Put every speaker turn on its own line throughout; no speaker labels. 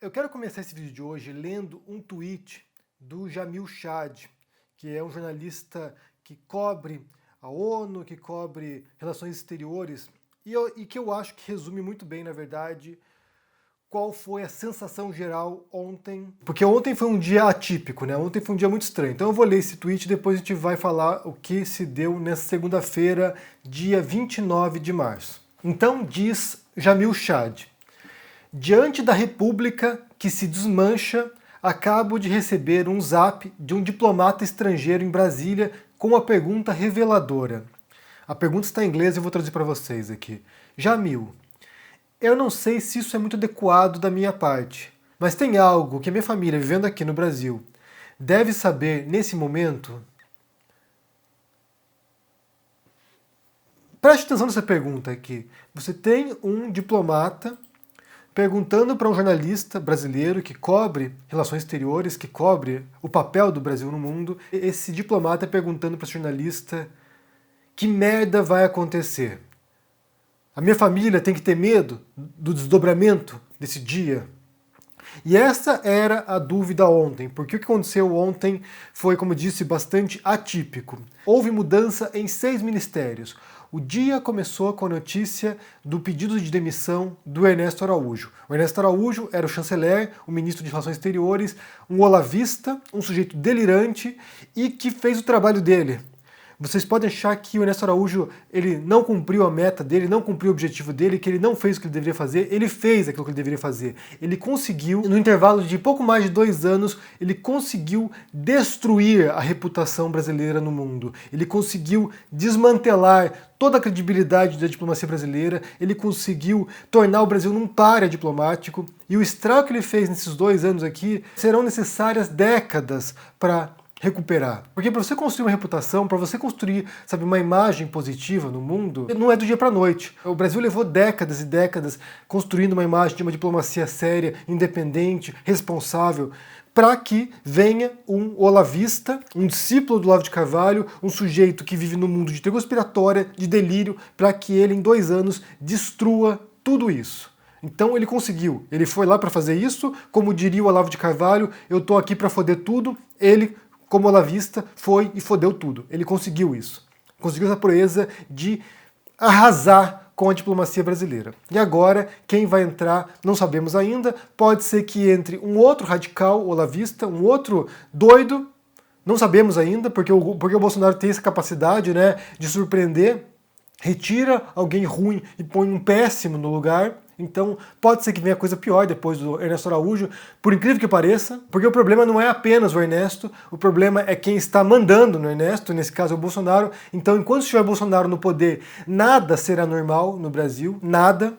Eu quero começar esse vídeo de hoje lendo um tweet do Jamil Chad, que é um jornalista que cobre a ONU, que cobre relações exteriores, e que eu acho que resume muito bem, na verdade, qual foi a sensação geral ontem. Porque ontem foi um dia atípico, né? Ontem foi um dia muito estranho. Então eu vou ler esse tweet e depois a gente vai falar o que se deu nessa segunda-feira, dia 29 de março. Então diz Jamil Chad: diante da república que se desmancha, acabo de receber um zap de um diplomata estrangeiro em Brasília com uma pergunta reveladora. A pergunta está em inglês e eu vou traduzir para vocês aqui. Jamil, eu não sei se isso é muito adequado da minha parte, mas tem algo que a minha família, vivendo aqui no Brasil, deve saber nesse momento? Preste atenção nessa pergunta aqui. Você tem um diplomata perguntando para um jornalista brasileiro que cobre relações exteriores, que cobre o papel do Brasil no mundo. Esse diplomata perguntando para esse jornalista: que merda vai acontecer? A minha família tem que ter medo do desdobramento desse dia? E essa era a dúvida ontem, porque o que aconteceu ontem foi, como eu disse, bastante atípico. Houve mudança em 6 ministérios. O dia começou com a notícia do pedido de demissão do Ernesto Araújo. O Ernesto Araújo era o chanceler, o ministro de Relações Exteriores, um olavista, um sujeito delirante e que fez o trabalho dele. Vocês podem achar que o Ernesto Araújo ele não cumpriu a meta dele, não cumpriu o objetivo dele, que ele não fez o que ele deveria fazer. Ele fez aquilo que ele deveria fazer. Ele conseguiu, no intervalo de pouco mais de 2 anos, ele conseguiu destruir a reputação brasileira no mundo. Ele conseguiu desmantelar toda a credibilidade da diplomacia brasileira. Ele conseguiu tornar o Brasil num pária diplomático. E o estrago que ele fez nesses 2 anos aqui, serão necessárias décadas para recuperar. Porque para você construir uma reputação, para você construir, sabe, uma imagem positiva no mundo, não é do dia para a noite. O Brasil levou décadas e décadas construindo uma imagem de uma diplomacia séria, independente, responsável, para que venha um olavista, um discípulo do Olavo de Carvalho, um sujeito que vive no mundo de teoria conspiratória, de delírio, para que ele em 2 anos destrua tudo isso. Então ele conseguiu. Ele foi lá para fazer isso, como diria o Olavo de Carvalho, eu estou aqui para foder tudo. Ele, como olavista, foi e fodeu tudo. Ele conseguiu isso. Conseguiu essa proeza de arrasar com a diplomacia brasileira. E agora, quem vai entrar, não sabemos ainda. Pode ser que entre um outro radical olavista, um outro doido. Não sabemos ainda, porque o Bolsonaro tem essa capacidade, né, de surpreender. Retira alguém ruim e põe um péssimo no lugar. Então pode ser que venha coisa pior depois do Ernesto Araújo, por incrível que pareça, porque o problema não é apenas o Ernesto, o problema é quem está mandando no Ernesto, nesse caso é o Bolsonaro. Então enquanto estiver Bolsonaro no poder, nada será normal no Brasil, nada.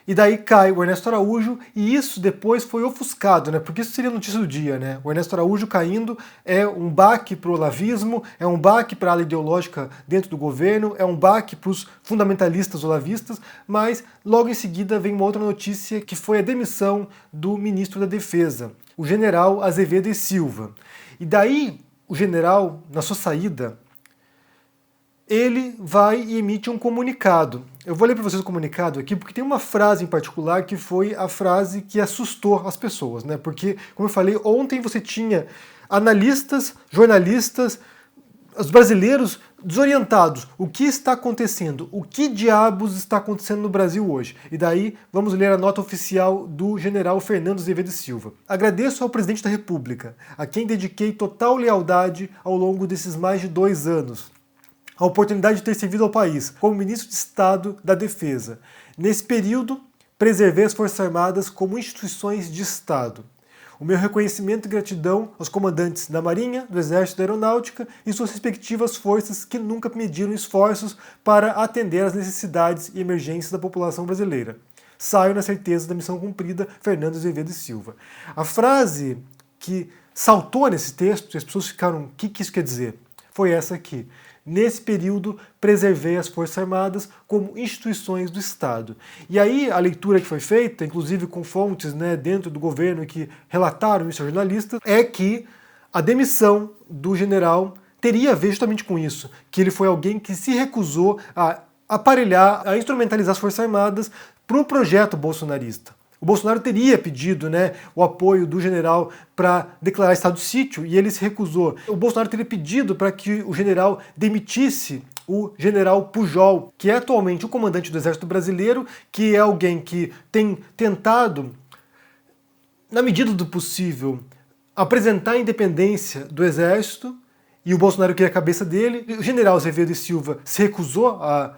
E daí cai o Ernesto Araújo, e isso depois foi ofuscado, né? Porque isso seria notícia do dia, né? O Ernesto Araújo caindo é um baque para o olavismo, é um baque para a ala ideológica dentro do governo, é um baque para os fundamentalistas olavistas, mas logo em seguida vem uma outra notícia que foi a demissão do ministro da Defesa, o general Azevedo e Silva. E daí o general, na sua saída, ele vai e emite um comunicado. Eu vou ler para vocês o comunicado aqui, porque tem uma frase em particular que foi a frase que assustou as pessoas, né? Porque, como eu falei, ontem você tinha analistas, jornalistas, os brasileiros desorientados. O que está acontecendo? O que diabos está acontecendo no Brasil hoje? E daí, vamos ler a nota oficial do general Fernando Azevedo e Silva. Agradeço ao presidente da República, a quem dediquei total lealdade ao longo desses mais de 2 anos. A oportunidade de ter servido ao país como ministro de Estado da Defesa. Nesse período, preservei as Forças Armadas como instituições de Estado. O meu reconhecimento e gratidão aos comandantes da Marinha, do Exército e da Aeronáutica e suas respectivas forças que nunca mediram esforços para atender às necessidades e emergências da população brasileira. Saio na certeza da missão cumprida, Fernando Azevedo e Silva. A frase que saltou nesse texto, e as pessoas ficaram, o que isso quer dizer? Foi essa aqui. Nesse período, preservei as Forças Armadas como instituições do Estado. E aí, a leitura que foi feita, inclusive com fontes, né, dentro do governo que relataram isso aos jornalistas, é que a demissão do general teria a ver justamente com isso, que ele foi alguém que se recusou a aparelhar, a instrumentalizar as Forças Armadas para um projeto bolsonarista. o Bolsonaro teria pedido, né, o apoio do general para declarar estado de sítio e ele se recusou. O Bolsonaro teria pedido para que o general demitisse o general Pujol, que é atualmente o comandante do Exército Brasileiro, que é alguém que tem tentado, na medida do possível, apresentar a independência do Exército, e o Bolsonaro queria a cabeça dele. O general Azevedo e Silva se recusou a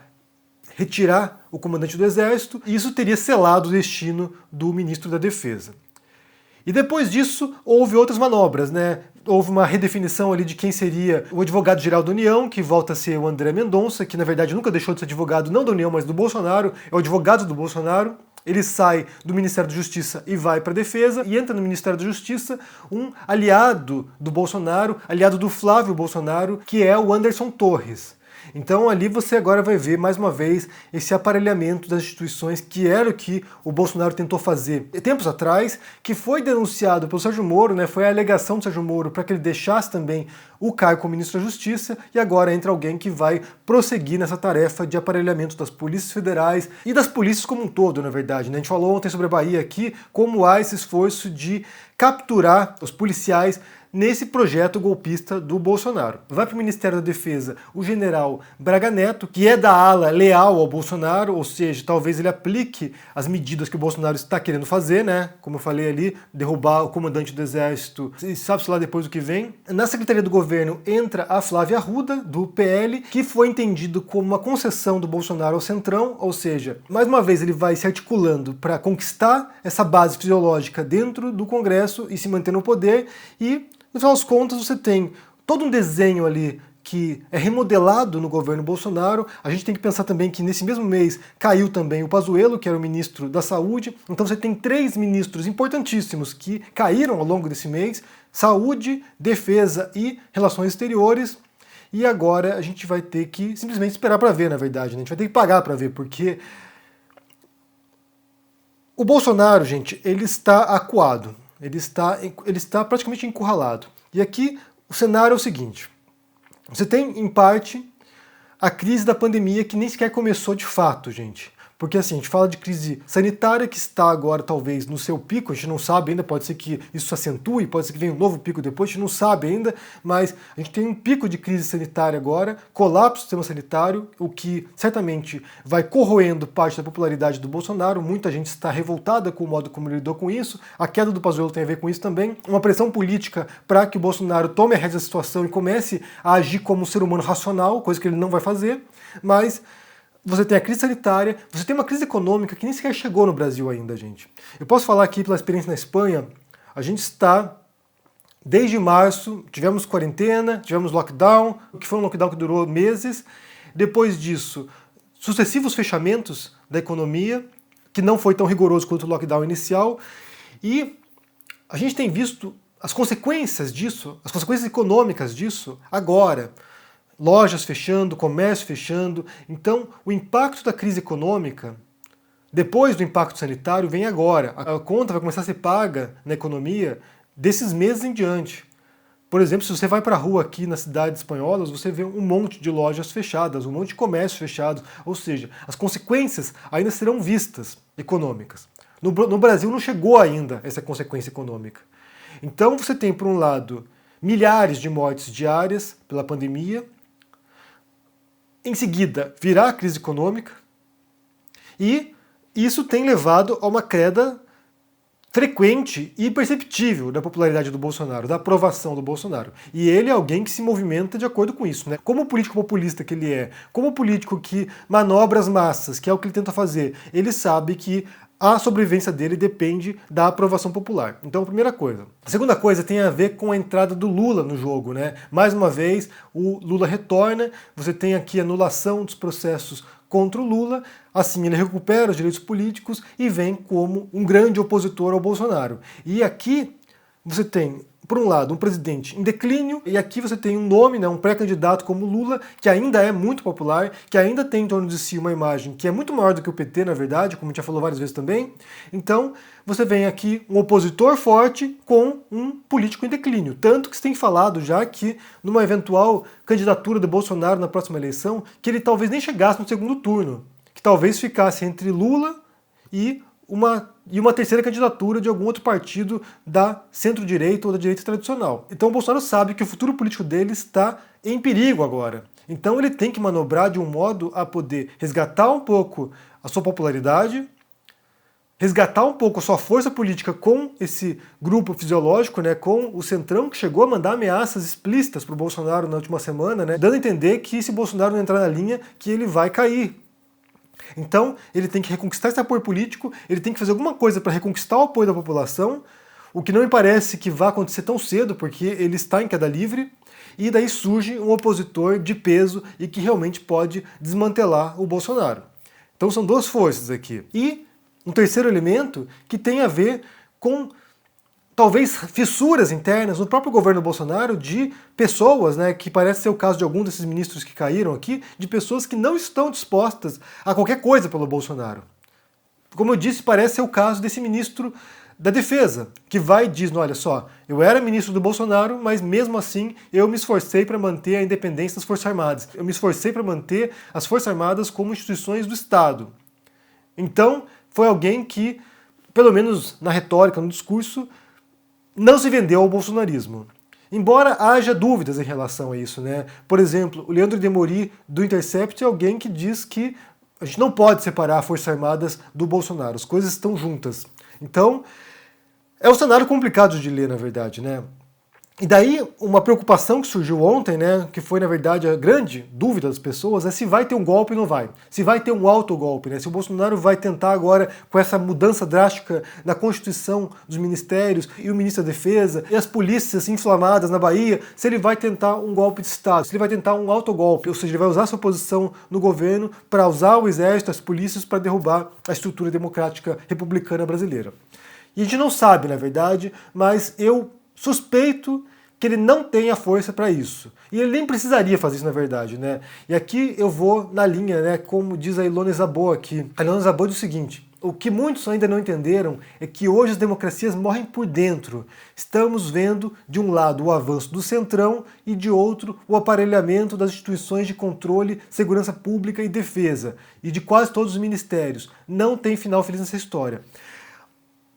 retirar o comandante do Exército, e isso teria selado o destino do ministro da Defesa. E depois disso, houve outras manobras, né? Houve uma redefinição ali de quem seria o advogado-geral da União, que volta a ser o André Mendonça, que na verdade nunca deixou de ser advogado, não da União, mas do Bolsonaro, é o advogado do Bolsonaro. Ele sai do Ministério da Justiça e vai para a Defesa, e entra no Ministério da Justiça um aliado do Bolsonaro, aliado do Flávio Bolsonaro, que é o Anderson Torres. Então ali você agora vai ver mais uma vez esse aparelhamento das instituições, que era o que o Bolsonaro tentou fazer tempos atrás, que foi denunciado pelo Sérgio Moro, né? Foi a alegação do Sérgio Moro para que ele deixasse também o cargo como ministro da Justiça, e agora entra alguém que vai prosseguir nessa tarefa de aparelhamento das polícias federais e das polícias como um todo, na verdade, né? A gente falou ontem sobre a Bahia aqui, como há esse esforço de capturar os policiais nesse projeto golpista do Bolsonaro. Vai para o Ministério da Defesa o general Braga Neto, que é da ala leal ao Bolsonaro, ou seja, talvez ele aplique as medidas que o Bolsonaro está querendo fazer, né? Como eu falei ali, derrubar o comandante do Exército, e sabe-se lá depois o que vem. Na Secretaria do Governo entra a Flávia Arruda, do PL, que foi entendido como uma concessão do Bolsonaro ao Centrão, ou seja, mais uma vez ele vai se articulando para conquistar essa base fisiológica dentro do Congresso e se manter no poder, e no final das contas, você tem todo um desenho ali que é remodelado no governo Bolsonaro. A gente tem que pensar também que nesse mesmo mês caiu também o Pazuello, que era o ministro da Saúde. Então você tem 3 ministros importantíssimos que caíram ao longo desse mês: Saúde, Defesa e Relações Exteriores. E agora a gente vai ter que simplesmente esperar para ver, na verdade, né? A gente vai ter que pagar para ver, porque o Bolsonaro, gente, ele está acuado. Ele está praticamente encurralado. E aqui o cenário é o seguinte: você tem, em parte, a crise da pandemia, que nem sequer começou de fato, gente. Porque assim, a gente fala de crise sanitária que está agora talvez no seu pico, a gente não sabe ainda, pode ser que isso se acentue, pode ser que venha um novo pico depois, a gente não sabe ainda, mas a gente tem um pico de crise sanitária agora, colapso do sistema sanitário, o que certamente vai corroendo parte da popularidade do Bolsonaro. Muita gente está revoltada com o modo como ele lidou com isso, a queda do Pazuello tem a ver com isso também, uma pressão política para que o Bolsonaro tome a rédea da situação e comece a agir como um ser humano racional, coisa que ele não vai fazer, mas você tem a crise sanitária, você tem uma crise econômica que nem sequer chegou no Brasil ainda, gente. Eu posso falar aqui pela experiência na Espanha, a gente está, desde março, tivemos quarentena, tivemos lockdown, o que foi um lockdown que durou meses. Depois disso, sucessivos fechamentos da economia, que não foi tão rigoroso quanto o lockdown inicial. E a gente tem visto as consequências disso, as consequências econômicas disso, agora. Lojas fechando, comércio fechando. Então, o impacto da crise econômica, depois do impacto sanitário, vem agora. A conta vai começar a ser paga na economia desses meses em diante. Por exemplo, se você vai para a rua aqui nas cidades espanholas, você vê um monte de lojas fechadas, um monte de comércio fechados. Ou seja, as consequências ainda serão vistas, econômicas. No Brasil não chegou ainda essa consequência econômica. Então você tem, por um lado, milhares de mortes diárias pela pandemia. Em seguida, virá a crise econômica, e isso tem levado a uma queda frequente e perceptível da popularidade do Bolsonaro, da aprovação do Bolsonaro. E ele é alguém que se movimenta de acordo com isso, né? Como político populista que ele é, como político que manobra as massas, que é o que ele tenta fazer, ele sabe que a sobrevivência dele depende da aprovação popular. Então, primeira coisa. A segunda coisa tem a ver com a entrada do Lula no jogo, né? Mais uma vez, o Lula retorna, você tem aqui a anulação dos processos contra o Lula, assim ele recupera os direitos políticos e vem como um grande opositor ao Bolsonaro. E aqui você tem, por um lado, um presidente em declínio, e aqui você tem um nome, né, um pré-candidato como Lula, que ainda é muito popular, que ainda tem em torno de si uma imagem que é muito maior do que o PT, na verdade, como a gente já falou várias vezes também. Então, você vem aqui um opositor forte com um político em declínio. Tanto que se tem falado já que, numa eventual candidatura do Bolsonaro na próxima eleição, que ele talvez nem chegasse no segundo turno, que talvez ficasse entre Lula e e uma terceira candidatura de algum outro partido da centro-direita ou da direita tradicional. Então o Bolsonaro sabe que o futuro político dele está em perigo agora. Então ele tem que manobrar de um modo a poder resgatar um pouco a sua popularidade, resgatar um pouco a sua força política com esse grupo fisiológico, né, com o Centrão, que chegou a mandar ameaças explícitas para o Bolsonaro na última semana, né, dando a entender que se o Bolsonaro não entrar na linha, que ele vai cair. Então, ele tem que reconquistar esse apoio político, ele tem que fazer alguma coisa para reconquistar o apoio da população, o que não me parece que vai acontecer tão cedo, porque ele está em queda livre, e daí surge um opositor de peso e que realmente pode desmantelar o Bolsonaro. Então são duas forças aqui. E um terceiro elemento que tem a ver com talvez fissuras internas no próprio governo Bolsonaro de pessoas, né, que parece ser o caso de algum desses ministros que caíram aqui, de pessoas que não estão dispostas a qualquer coisa pelo Bolsonaro. Como eu disse, parece ser o caso desse ministro da Defesa, que vai e diz, olha só, eu era ministro do Bolsonaro, mas mesmo assim eu me esforcei para manter a independência das Forças Armadas. Eu me esforcei para manter as Forças Armadas como instituições do Estado. Então, foi alguém que, pelo menos na retórica, no discurso, não se vendeu ao bolsonarismo. Embora haja dúvidas em relação a isso, né? Por exemplo, o Leandro Demori, do Intercept, é alguém que diz que a gente não pode separar as Forças Armadas do Bolsonaro, as coisas estão juntas. Então, é um cenário complicado de ler, na verdade, né? E daí, uma preocupação que surgiu ontem, né, que foi, na verdade, a grande dúvida das pessoas, é se vai ter um golpe ou não vai. Se vai ter um autogolpe, né? Se o Bolsonaro vai tentar agora, com essa mudança drástica na Constituição dos ministérios e o ministro da Defesa e as polícias inflamadas na Bahia, se ele vai tentar um golpe de Estado, se ele vai tentar um autogolpe, ou seja, ele vai usar sua posição no governo para usar o exército, as polícias, para derrubar a estrutura democrática republicana brasileira. E a gente não sabe, na verdade, mas eu suspeito que ele não tem a força para isso. E ele nem precisaria fazer isso, na verdade, né? E aqui eu vou na linha, né, como diz a Ilona Zabô aqui. A Ilona Zabô diz o seguinte: o que muitos ainda não entenderam é que hoje as democracias morrem por dentro. Estamos vendo, de um lado, o avanço do Centrão e, de outro, o aparelhamento das instituições de controle, segurança pública e defesa, e de quase todos os ministérios. Não tem final feliz nessa história.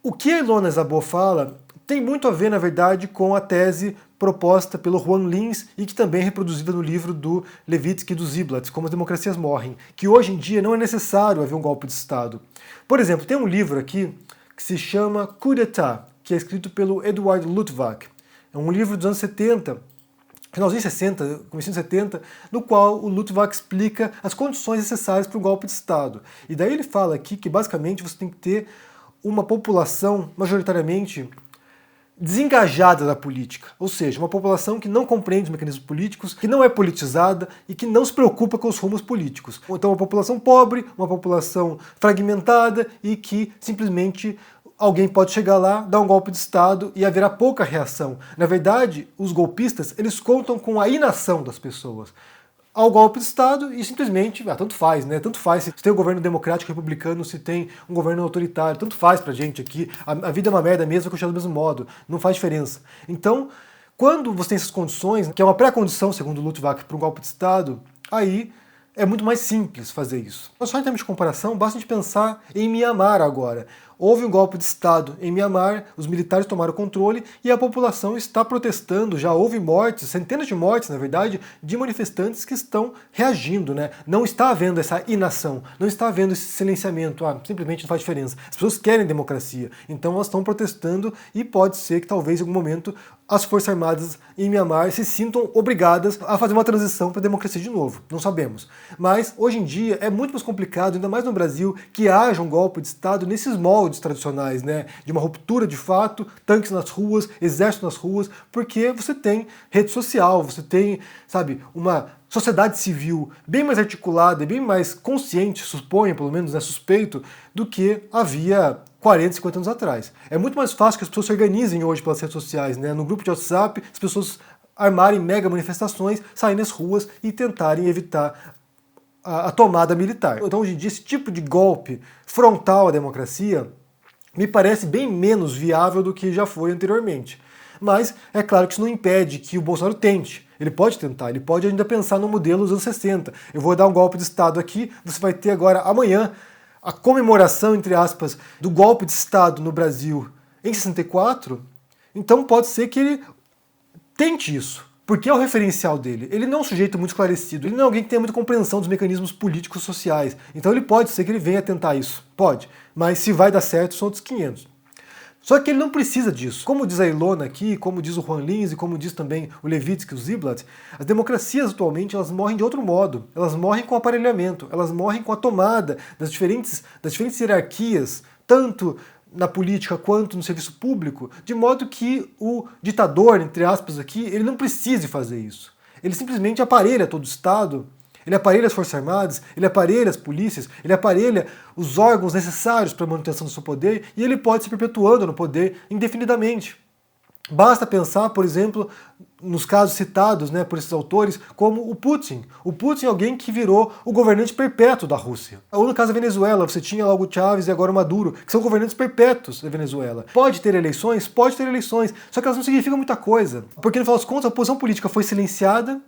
O que a Ilona Zabô fala tem muito a ver, na verdade, com a tese proposta pelo Juan Lins e que também é reproduzida no livro do Levitsky e do Ziblatt, Como as Democracias Morrem, que hoje em dia não é necessário haver um golpe de Estado. Por exemplo, tem um livro aqui que se chama Coup d'État, que é escrito pelo Eduard Luttwak. É um livro dos anos 70, finalzinho 60, comecinho de 70, no qual o Luttwak explica as condições necessárias para um golpe de Estado. E daí ele fala aqui que basicamente você tem que ter uma população majoritariamente desengajada da política, ou seja, uma população que não compreende os mecanismos políticos, que não é politizada e que não se preocupa com os rumos políticos. Então uma população pobre, uma população fragmentada e que simplesmente alguém pode chegar lá, dar um golpe de Estado e haverá pouca reação. Na verdade, os golpistas, eles contam com a inação das pessoas ao golpe de Estado e simplesmente, tanto faz, né? Tanto faz se tem um governo democrático republicano, se tem um governo autoritário, tanto faz pra gente aqui. A vida é uma merda mesmo, vai continuar do mesmo modo, não faz diferença. Então, quando você tem essas condições, que é uma pré-condição, segundo o Luttwak, para um golpe de Estado, aí é muito mais simples fazer isso. Mas só em termos de comparação, basta a gente pensar em Mianmar agora. Houve um golpe de Estado em Mianmar, os militares tomaram o controle e a população está protestando. Já houve mortes, centenas de mortes, na verdade, de manifestantes que estão reagindo, né? Não está havendo essa inação, não está havendo esse silenciamento, simplesmente não faz diferença. As pessoas querem democracia, então elas estão protestando e pode ser que talvez em algum momento as Forças Armadas em Mianmar se sintam obrigadas a fazer uma transição para a democracia de novo. Não sabemos. Mas, hoje em dia, é muito mais complicado, ainda mais no Brasil, que haja um golpe de Estado nesses moldes tradicionais, né? De uma ruptura de fato, tanques nas ruas, exército nas ruas, porque você tem rede social, você tem, sabe, uma sociedade civil bem mais articulada e bem mais consciente, suponho, pelo menos, né, suspeito, do que havia 40, 50 anos atrás. É muito mais fácil que as pessoas se organizem hoje pelas redes sociais, né? No grupo de WhatsApp, as pessoas armarem mega manifestações, saírem nas ruas e tentarem evitar a tomada militar. Então, hoje em dia, esse tipo de golpe frontal à democracia me parece bem menos viável do que já foi anteriormente. Mas é claro que isso não impede que o Bolsonaro tente. Ele pode tentar, ele pode ainda pensar no modelo dos anos 60. Eu vou dar um golpe de Estado aqui, você vai ter agora, amanhã, a comemoração, entre aspas, do golpe de Estado no Brasil em 64, então pode ser que ele tente isso. Porque é o referencial dele. Ele não é um sujeito muito esclarecido, ele não é alguém que tenha muita compreensão dos mecanismos políticos sociais. Então ele pode ser que ele venha tentar isso. Pode. Mas se vai dar certo, são outros 500. Só que ele não precisa disso. Como diz a Ilona aqui, como diz o Juan Lins e como diz também o Levitsky e o Ziblatt, as democracias atualmente elas morrem de outro modo. Elas morrem com o aparelhamento, elas morrem com a tomada das diferentes hierarquias, tanto na política quanto no serviço público, de modo que o ditador, entre aspas aqui, ele não precise fazer isso. Ele simplesmente aparelha todo o Estado, ele aparelha as Forças Armadas, ele aparelha as polícias, ele aparelha os órgãos necessários para a manutenção do seu poder e ele pode se perpetuando no poder indefinidamente. Basta pensar, por exemplo, nos casos citados por esses autores, como o Putin. O Putin é alguém que virou o governante perpétuo da Rússia. Ou no caso da Venezuela, você tinha lá o Chávez e agora o Maduro, que são governantes perpétuos da Venezuela. Pode ter eleições? Pode ter eleições, só que elas não significam muita coisa. Porque, no final das contas, a oposição política foi silenciada,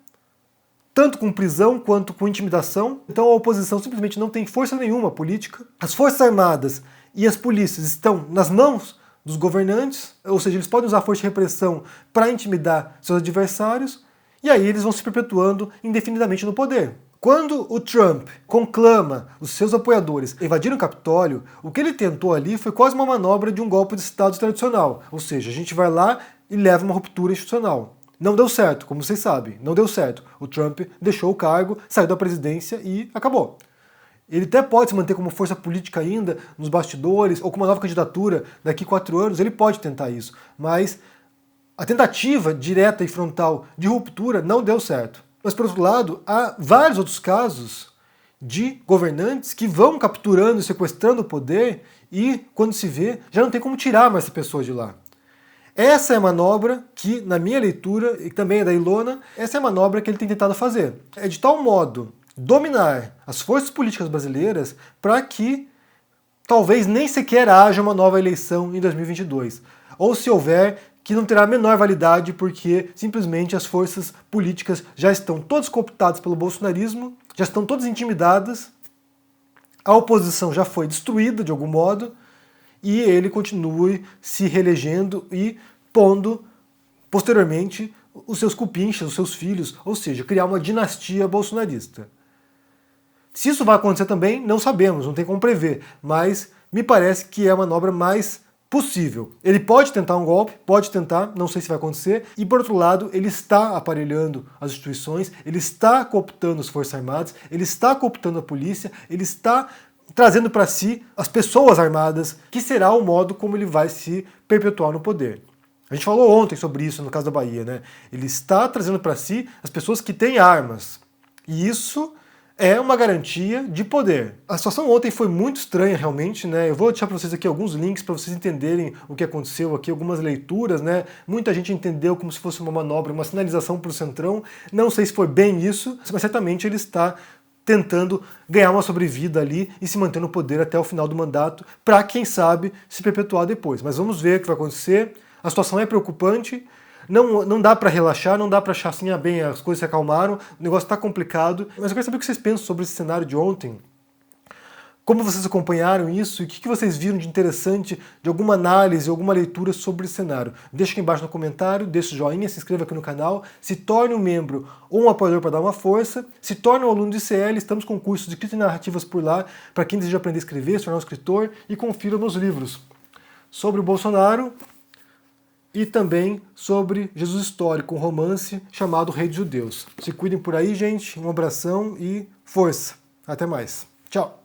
tanto com prisão quanto com intimidação. Então a oposição simplesmente não tem força nenhuma política. As Forças Armadas e as polícias estão nas mãos dos governantes, ou seja, eles podem usar a força de repressão para intimidar seus adversários, e aí eles vão se perpetuando indefinidamente no poder. Quando o Trump conclama os seus apoiadores a invadirem o Capitólio, o que ele tentou ali foi quase uma manobra de um golpe de Estado tradicional, ou seja, a gente vai lá e leva uma ruptura institucional. Não deu certo, como vocês sabem, não deu certo. O Trump deixou o cargo, saiu da presidência e acabou. Ele até pode se manter como força política ainda nos bastidores, ou com uma nova candidatura daqui a 4 anos, ele pode tentar isso. Mas a tentativa direta e frontal de ruptura não deu certo. Mas, por outro lado, há vários outros casos de governantes que vão capturando e sequestrando o poder e, quando se vê, já não tem como tirar mais essa pessoa de lá. Essa é a manobra que, na minha leitura, e também é da Ilona, essa é a manobra que ele tem tentado fazer. É de tal modo dominar as forças políticas brasileiras para que talvez nem sequer haja uma nova eleição em 2022. Ou se houver, que não terá a menor validade porque simplesmente as forças políticas já estão todas cooptadas pelo bolsonarismo, já estão todas intimidadas, a oposição já foi destruída de algum modo e ele continue se reelegendo e pondo posteriormente os seus cupinchas, os seus filhos, ou seja, criar uma dinastia bolsonarista. Se isso vai acontecer também, não sabemos, não tem como prever, mas me parece que é a manobra mais possível. Ele pode tentar um golpe, pode tentar, não sei se vai acontecer, e por outro lado, ele está aparelhando as instituições, ele está cooptando as Forças Armadas, ele está cooptando a polícia, ele está trazendo para si as pessoas armadas, que será o modo como ele vai se perpetuar no poder. A gente falou ontem sobre isso no caso da Bahia, né? Ele está trazendo para si as pessoas que têm armas. E isso é uma garantia de poder. A situação ontem foi muito estranha, realmente, né? Eu vou deixar para vocês aqui alguns links para vocês entenderem o que aconteceu aqui, algumas leituras, né? Muita gente entendeu como se fosse uma manobra, uma sinalização para o Centrão. Não sei se foi bem isso, mas certamente ele está tentando ganhar uma sobrevida ali e se manter no poder até o final do mandato, para, quem sabe, se perpetuar depois. Mas vamos ver o que vai acontecer. A situação é preocupante. Não dá para relaxar, não dá para achar assim, bem, as coisas se acalmaram, o negócio está complicado. Mas eu quero saber o que vocês pensam sobre esse cenário de ontem. Como vocês acompanharam isso e o que vocês viram de interessante, de alguma análise, alguma leitura sobre esse cenário. Deixa aqui embaixo no comentário, deixa o joinha, se inscreva aqui no canal, se torne um membro ou um apoiador para dar uma força, se torne um aluno de ICL, estamos com cursos de escrita e narrativas por lá, para quem deseja aprender a escrever, se tornar um escritor, e confira meus livros sobre o Bolsonaro, e também sobre Jesus Histórico, um romance chamado Rei dos Judeus. Se cuidem por aí, gente. Um abração e força. Até mais. Tchau.